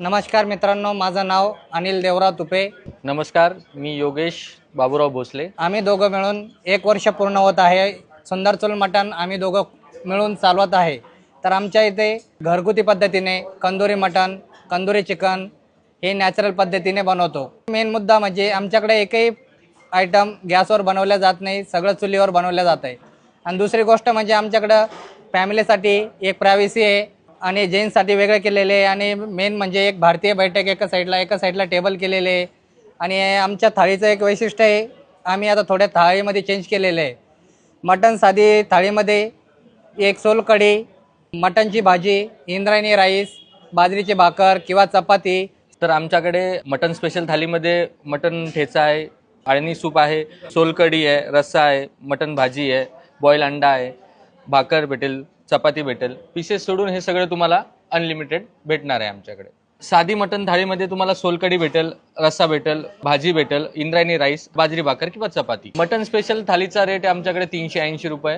नमस्कार मित्रांनो, माझं नाव अनिल देवराव तुपे। नमस्कार, मी योगेश बाबूराव भोसले। आम्ही दोघं मिळून 1 वर्ष पूर्ण होत आहे। सुंदर चूल मटण आम्ही दोघं मिळून चालवत आहे। तर आमच्या इथे घरगुती पद्धतीने कंदुरी मटण, कंदुरी चिकन हे नॅचरल पद्धतीने बनवतो। मेन मुद्दा म्हणजे आमच्याकडे एकही आयटम गॅसवर बनवल्या जात नाही, सगळं चुलीवर बनवल्या जात आहे। आणि दुसरी गोष्ट म्हणजे आमच्याकडे फॅमिलीसाठी एक प्रायव्हसी आहे आणि जेंट्ससाठी वेगळे केलेले आहे। आणि मेन म्हणजे एक भारतीय बैठक एका साईडला टेबल केलेले आहे। आणि आमच्या थाळीचं एक वैशिष्ट्य आहे, आम्ही आता थोड्या थाळीमध्ये चेंज केलेलं आहे। मटण साधी थाळीमध्ये एक सोलकढी, मटणची भाजी, इंद्रायणी राईस, बाजरीची भाकर किंवा चपाती। तर आमच्याकडे मटन स्पेशल थालीमध्ये मटन ठेचा आहे, आळणी सूप आहे, सोलकढी आहे, रस्सा आहे, मटन भाजी आहे, बॉईल अंडा आहे, भाकर भेटेल, चपाती भेटेल। पीसेस सोडून हे सगळे तुम्हाला अनलिमिटेड भेटणार आहे आमच्याकडे। साधी मटन थाळीमध्ये तुम्हाला सोलकढी भेटेल, रस्सा भेटेल, भाजी भेटेल, इंद्रायणी राईस, बाजरी भाकर किंवा चपाती। मटन स्पेशल थालीचा रेट आहे आमच्याकडे 380 रुपये,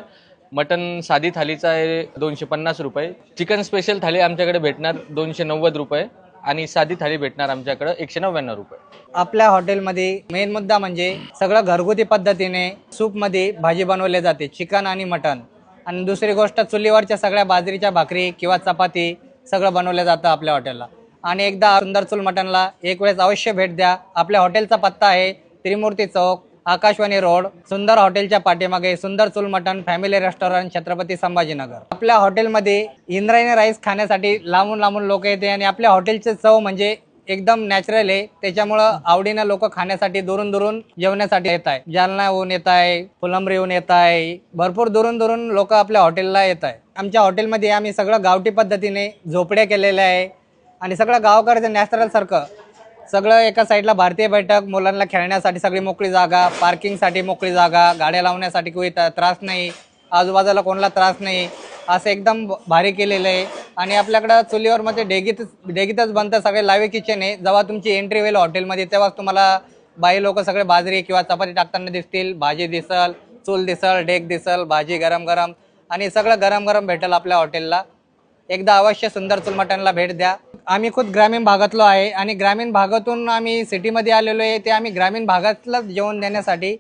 मटन साधी थालीचा आहे 250 रुपये, चिकन स्पेशल थाली आमच्याकडे भेटणार 290 रुपये आणि साधी थाली भेटणार आमच्याकडे 199 रुपये। आपल्या हॉटेलमध्ये मेन मुद्दा म्हणजे सगळं घरगुती पद्धतीने सूपमध्ये भाजी बनवली जाते, चिकन आणि मटण। आणि दुसरी गोष्ट चुलीवरच्या सगळ्या बाजरीच्या भाकरी किंवा चपाती सगळं बनवलं जातं आपल्या हॉटेलला। आणि एकदा सुंदर चूल मटणला एक वेळेस अवश्य भेट द्या। आपल्या हॉटेलचा पत्ता आहे त्रिमूर्ती चौक, आकाशवाणी रोड, सुंदर हॉटेलच्या पाठीमागे सुंदर चूल मटण फॅमिली रेस्टॉरंट, छत्रपती संभाजीनगर। आपल्या हॉटेलमध्ये इंद्रायणी राईस खाण्यासाठी लांबून लांबून लोक येते आणि आपल्या हॉटेलचे चव म्हणजे एकदम नॅचरल आहे, त्याच्यामुळं आवडीनं लोक खाण्यासाठी दुरून दुरून जेवण्यासाठी येत आहे। जालनाहून येत आहे, फुलंब्रीहून येत आहे, भरपूर दुरून दुरून लोक आपल्या हॉटेलला येत आहे। आमच्या हॉटेलमध्ये आम्ही सगळं गावठी पद्धतीने झोपड्या केलेल्या आहे आणि सगळं गावकऱ्याचं नॅचरल सारखं सगळं। एका साईडला भारतीय बैठक, मुलांना खेळण्यासाठी सगळी मोकळी जागा, पार्किंगसाठी मोकळी जागा, गाड्या लावण्यासाठी कोणी त्रास नाही, आजूबाजूला कोणाला त्रास नाही, असं एकदम भारी केलेलं आहे। आणि आपल्याकडं चुलीवर मध्ये डेगीतच बनतं, सगळे लाईव्ह किचन आहे। जेव्हा तुमची एंट्री होईल हॉटेलमध्ये तेव्हाच तुम्हाला बाई लोक सगळे बाजरी किंवा चपाती टाकताना दिसतील, भाजी दिसल, चूल दिसल, डेग दिसल, भाजी गरम गरम आणि सगळं गरम गरम भेटेल आपल्या हॉटेलला। एकदा अवश्य सुंदर चूल मटणला भेट द्या। आम्ही खुद ग्रामीण भागातलो आहे आणि ग्रामीण भागातून आम्ही सिटीमध्ये आलेलो आहे, ते आम्ही ग्रामीण भागातलं जेवण देण्यासाठी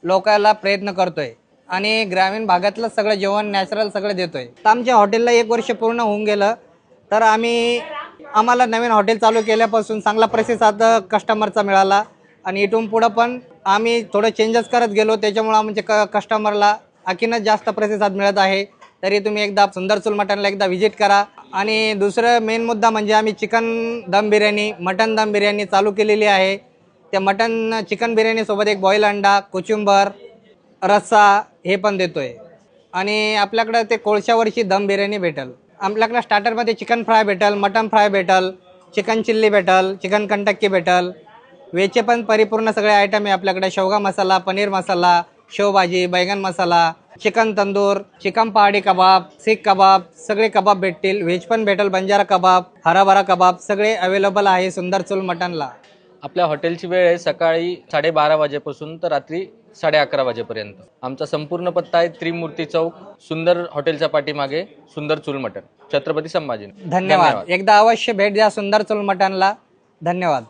लोकांना प्रयत्न करतोय आणि ग्रामीण भागातलं सगळं जेवण नॅचरल सगळं देतोय। तर आमच्या हॉटेलला 1 वर्ष पूर्ण होऊन गेलं। तर आम्हाला नवीन हॉटेल चालू केल्यापासून चांगला प्रतिसाद कस्टमरचा मिळाला आणि इथून पुढं पण आम्ही थोडं चेंजेस करत गेलो, त्याच्यामुळे आमच्या कस्टमरला आणखीनच जास्त प्रतिसाद मिळत आहे। तरी तुम्ही एकदा सुंदर चूल मटणला एकदा व्हिजिट करा। आणि दुसरं मेन मुद्दा म्हणजे आम्ही चिकन दम बिर्याणी, मटन दम बिर्याणी चालू केलेली आहे। त्या चिकन बिर्याणीसोबत एक बॉईल अंडा, कोचिंबर, रस्सा हे पण देतोय। आणि आपल्याकडं ते कोळशावरची दम बिर्याणी भेटेल। आपल्याकडं स्टार्टरमध्ये चिकन फ्राय भेटेल, मटन फ्राय भेटेल, चिकन चिल्ली भेटेल, चिकन कंटक्की भेटेल। व्हेजचे पण परिपूर्ण सगळे आयटम आहे आपल्याकडे। शेवगा मसाला, पनीर मसाला, शेवभाजी, बैगन मसाला, चिकन तंदूर, चिकन पहाडी कबाब, सीख कबाब सगळे कबाब भेटतील। व्हेज पण भेटेल, बंजारा कबाब, हराभरा कबाब सगळे अवेलेबल आहे सुंदर चूल मटणला। आपल्या हॉटेलची वेळ आहे सकाळी 12:30 वाजेपासून तर रात्री 11:30 वाजेपर्यंत। आमचा संपूर्ण पत्ता आहे त्रिमूर्ती चौक, सुंदर हॉटेलच्या पाठीमागे सुंदर चूल मटण, छत्रपती संभाजीनगर। धन्यवाद। एकदा अवश्य भेट द्या सुंदर चूल मटणला। धन्यवाद।